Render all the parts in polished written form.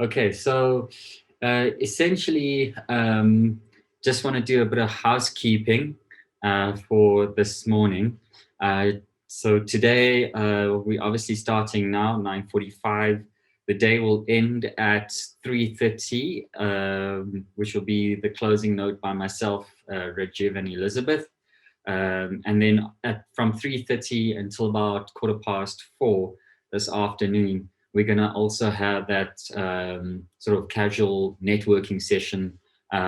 Okay, so essentially, just want to do a bit of housekeeping for this morning. So today, we're obviously starting now, 9:45. The day will end at 3:30, which will be the closing note by myself, Rajiv and Elizabeth. And then from 3:30 until about 4:15 this afternoon, we're going to also have that sort of casual networking session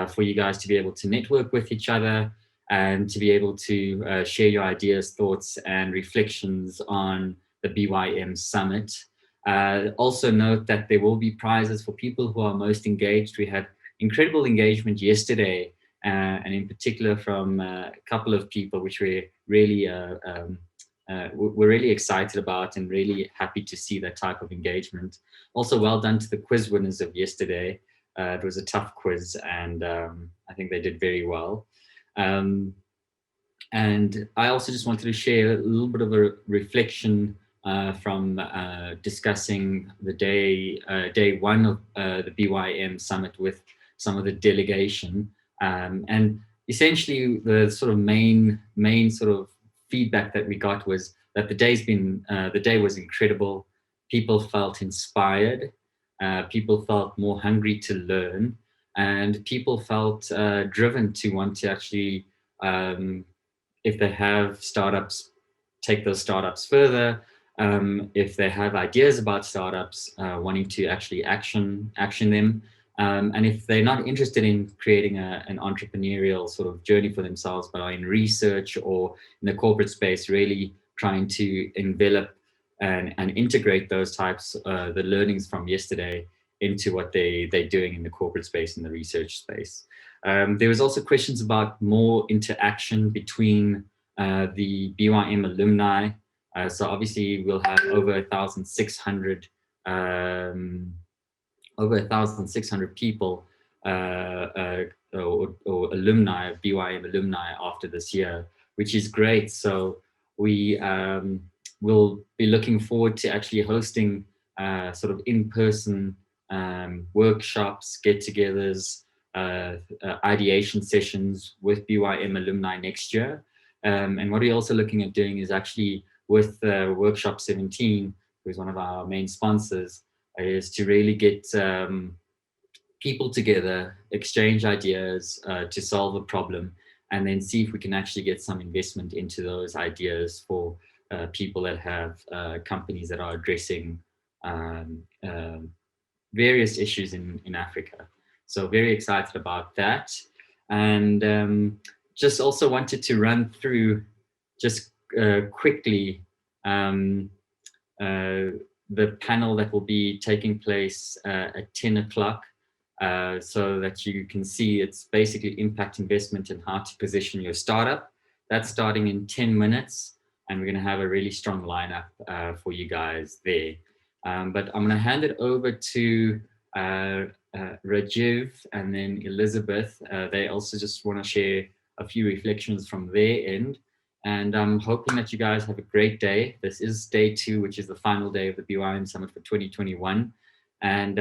for you guys to be able to network with each other and to be able to share your ideas, thoughts, and reflections on the BYM Summit. Also note that there will be prizes for people who are most engaged. We had incredible engagement yesterday, and in particular from a couple of people, which we're really excited about and really happy to see that type of engagement. Also, well done to the quiz winners of yesterday. It was a tough quiz, and I think they did very well. And I also just wanted to share a little bit of a reflection from discussing the day one of the BYM Summit with some of the delegation. And essentially, the sort of main sort of feedback that we got was that the day was incredible. People felt inspired. People felt more hungry to learn, and people felt driven to want to actually, if they have startups, take those startups further. If they have ideas about startups, wanting to actually action them. And if they're not interested in creating an entrepreneurial sort of journey for themselves, but are in research or in the corporate space, really trying to envelop and integrate those types, the learnings from yesterday into what they're doing in the corporate space and the research space. There was also questions about more interaction between the BYM alumni. So obviously we'll have over 1,600 people or alumni, BYM alumni after this year, which is great. So we will be looking forward to actually hosting sort of in-person workshops, get-togethers, ideation sessions with BYM alumni next year. And what we're also looking at doing is actually with Workshop 17, who's one of our main sponsors, is to really get people together, exchange ideas to solve a problem, and then see if we can actually get some investment into those ideas for people that have companies that are addressing various issues in Africa. So very excited about that. And just also wanted to run through just quickly the panel that will be taking place at 10 o'clock, so that you can see it's basically impact investment and how to position your startup. That's starting in 10 minutes, and we're going to have a really strong lineup for you guys there. But I'm going to hand it over to Rajiv and then Elizabeth. They also just want to share a few reflections from their end. And I'm hoping that you guys have a great day. This is day 2, which is the final day of the BYM Summit for 2021. And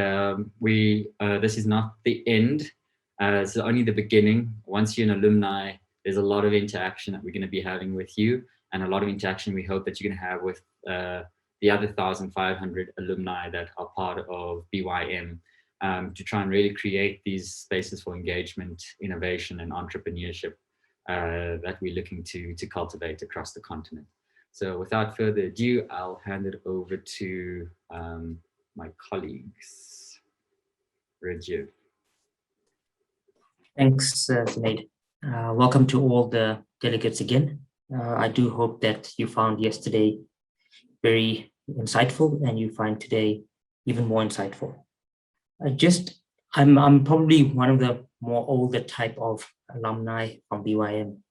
this is not the end. It's only the beginning. Once you're an alumni, there's a lot of interaction that we're going to be having with you, and a lot of interaction we hope that you're going to have with the other 1,500 alumni that are part of BYM, to try and really create these spaces for engagement, innovation, and entrepreneurship that we're looking to cultivate across the continent. So without further ado, I'll hand it over to my colleagues. Rajiv. Thanks, Sinead. Welcome to all the delegates again. I do hope that you found yesterday very insightful and you find today even more insightful. I'm probably one of the more older type of alumni from BYM,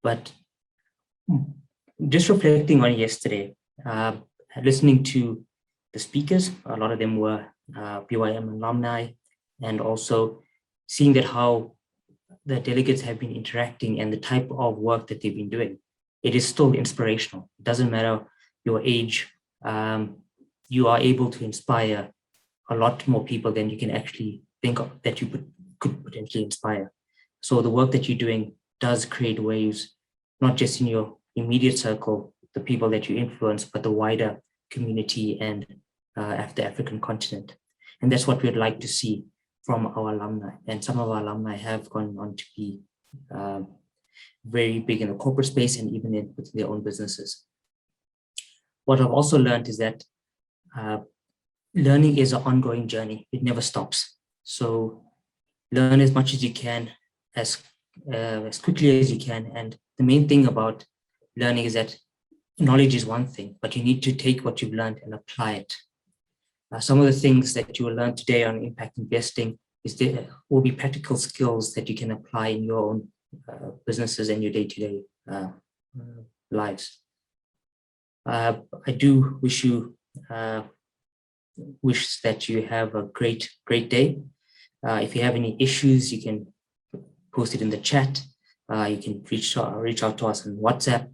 but just reflecting on yesterday, listening to the speakers, a lot of them were BYM alumni, and also seeing that how the delegates have been interacting and the type of work that they've been doing. It is still inspirational. It doesn't matter your age, you are able to inspire a lot more people than you can actually think of that you could potentially inspire. So the work that you're doing does create waves, not just in your immediate circle, the people that you influence, but the wider community and the African continent. And that's what we'd like to see from our alumni. And some of our alumni have gone on to be very big in the corporate space and even within their own businesses. What I've also learned is that learning is an ongoing journey. It never stops. So learn as much as you can, as quickly as you can. And the main thing about learning is that knowledge is one thing, but you need to take what you've learned and apply it. Some of the things that you will learn today on impact investing will be practical skills that you can apply in your own businesses and your day-to-day lives. I do wish that you have a great day. If you have any issues, you can post it in the chat. You can reach out to us on WhatsApp.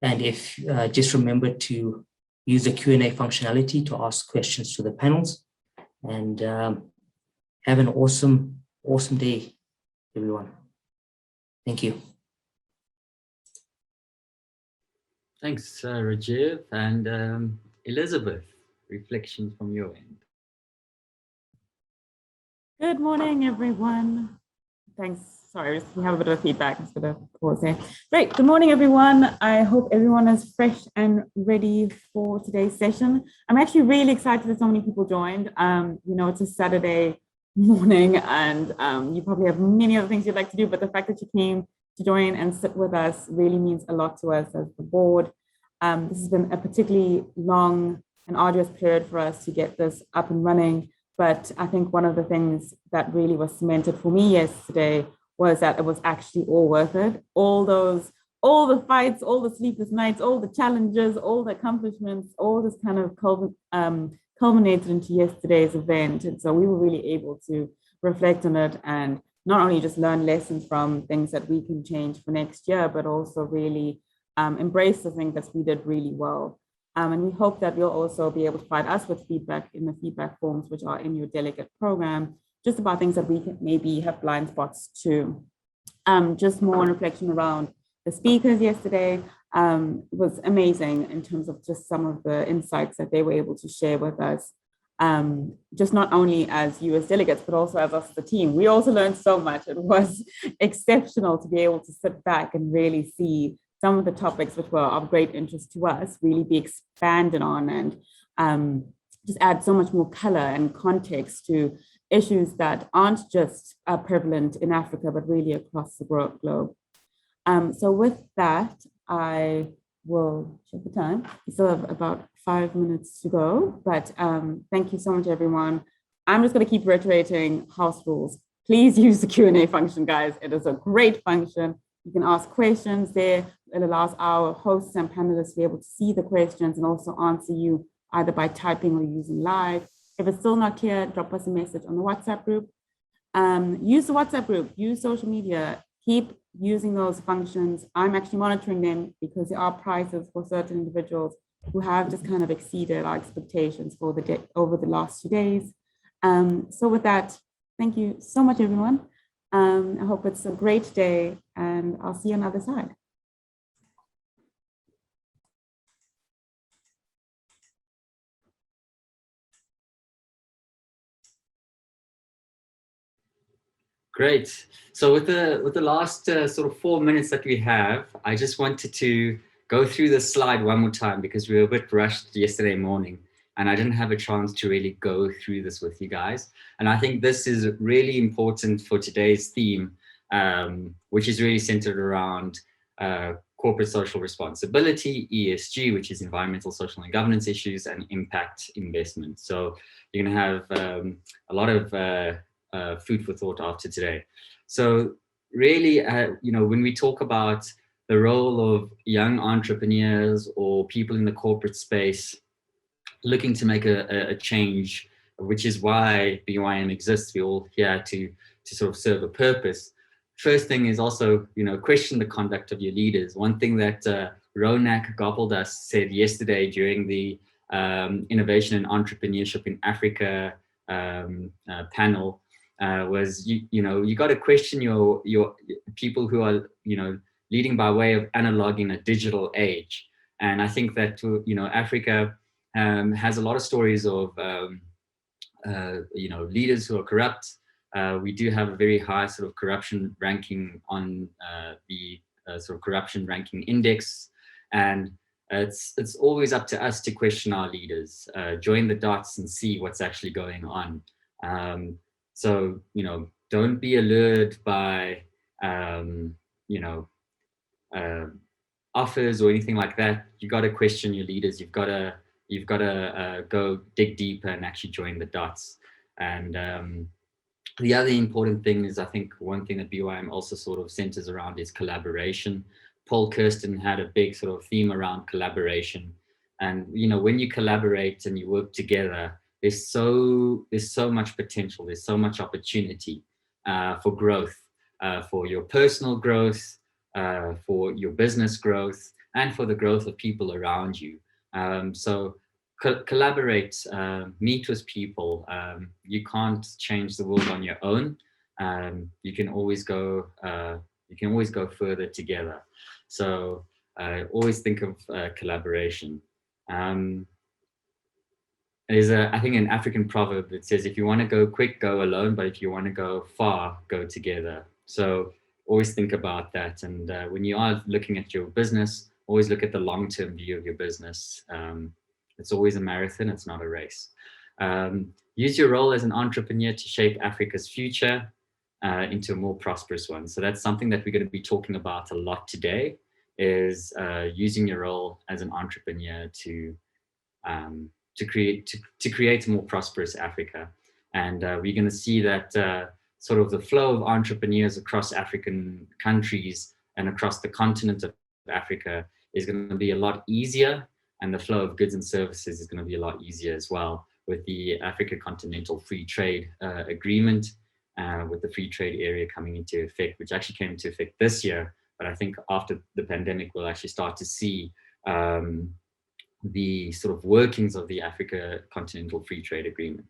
And if just remember to use the Q&A functionality to ask questions to the panels. And have an awesome day, everyone. Thank you. Thanks, Rajiv. And Elizabeth, reflections from your end. Good morning, everyone. Thanks. Sorry, we have a bit of feedback. Just going to pause there. Great. Good morning, everyone. I hope everyone is fresh and ready for today's session. I'm actually really excited that so many people joined. It's a Saturday morning and you probably have many other things you'd like to do, but the fact that you came to join and sit with us really means a lot to us as the board. This has been a particularly long and arduous period for us to get this up and running. But I think one of the things that really was cemented for me yesterday was that it was actually all worth it. All the fights, all the sleepless nights, all the challenges, all the accomplishments, all this kind of culminated into yesterday's event. And so we were really able to reflect on it and not only just learn lessons from things that we can change for next year, but also really embrace the things that we did really well. And we hope that we'll also be able to provide us with feedback in the feedback forms, which are in your delegate program, just about things that we can maybe have blind spots to. Just more reflection around the speakers yesterday was amazing in terms of just some of the insights that they were able to share with us. Just not only as you as delegates, but also as us, the team. We also learned so much. It was exceptional to be able to sit back and really see some of the topics which were of great interest to us really be expanded on and just add so much more color and context to issues that aren't just prevalent in Africa, but really across the globe. So with that, I will check the time. We still have about 5 minutes to go, but thank you so much, everyone. I'm just going to keep reiterating house rules. Please use the Q&A function, guys. It is a great function. You can ask questions there. It allows our hosts and panelists to be able to see the questions and also answer you either by typing or using live. If it's still not clear, drop us a message on the WhatsApp group. Use the WhatsApp group, use social media, keep using those functions. I'm actually monitoring them because there are prizes for certain individuals who have just kind of exceeded our expectations for the day over the last 2 days. So with that, thank you so much, everyone. I hope it's a great day and I'll see you on the other side. Great. So with the last sort of 4 minutes that we have, I just wanted to go through the slide one more time because we were a bit rushed yesterday morning and I didn't have a chance to really go through this with you guys. And I think this is really important for today's theme, which is really centered around corporate social responsibility, ESG, which is environmental, social, and governance issues, and impact investment. So you're going to have a lot of food for thought after today. So really, when we talk about the role of young entrepreneurs or people in the corporate space looking to make a change, which is why BYM exists, we're all here to sort of serve a purpose. First thing is also, question the conduct of your leaders. One thing that Ronak Gopaldas said yesterday during the Innovation and Entrepreneurship in Africa panel was, you got to question your people who are, leading by way of analog in a digital age. And I think that, Africa has a lot of stories of, leaders who are corrupt. We do have a very high sort of corruption ranking on the sort of corruption ranking index. And it's always up to us to question our leaders, join the dots and see what's actually going on. So, don't be allured by, offers or anything like that. You got to question your leaders. You've got to go dig deeper and actually join the dots. And the other important thing is, I think one thing that BYM also sort of centers around is collaboration. Paul Kirsten had a big sort of theme around collaboration. And, when you collaborate and you work together, there's so much potential. There's so much opportunity for growth, for your personal growth, for your business growth, and for the growth of people around you. So collaborate, meet with people. You can't change the world on your own. You can always go further together. So always think of collaboration. There's I think, an African proverb that says, if you want to go quick, go alone, but if you want to go far, go together. So always think about that. And when you are looking at your business, always look at the long-term view of your business. It's always a marathon, it's not a race. Use your role as an entrepreneur to shape Africa's future into a more prosperous one. So that's something that we're going to be talking about a lot today, is using your role as an entrepreneur to create a more prosperous Africa. And we're going to see that sort of the flow of entrepreneurs across African countries and across the continent of Africa is going to be a lot easier, and the flow of goods and services is going to be a lot easier as well, with the Africa Continental Free Trade Agreement, with the free trade area coming into effect, which actually came into effect this year. But I think after the pandemic, we'll actually start to see the sort of workings of the Africa Continental Free Trade Agreement.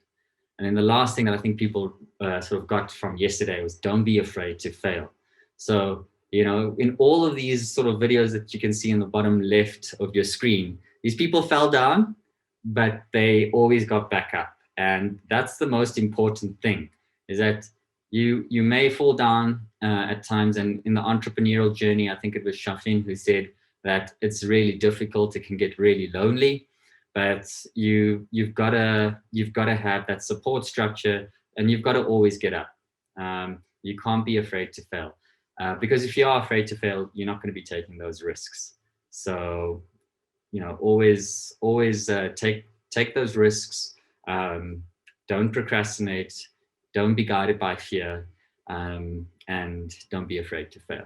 And then the last thing that I think people sort of got from yesterday was, don't be afraid to fail. So, in all of these sort of videos that you can see in the bottom left of your screen, these people fell down, but they always got back up. And that's the most important thing, is that you may fall down at times. And in the entrepreneurial journey, I think it was Shafin who said that it's really difficult. It can get really lonely. But you've got to have that support structure, and you've got to always get up. You can't be afraid to fail, because if you are afraid to fail, you're not going to be taking those risks. So, always take those risks. Don't procrastinate. Don't be guided by fear, and don't be afraid to fail.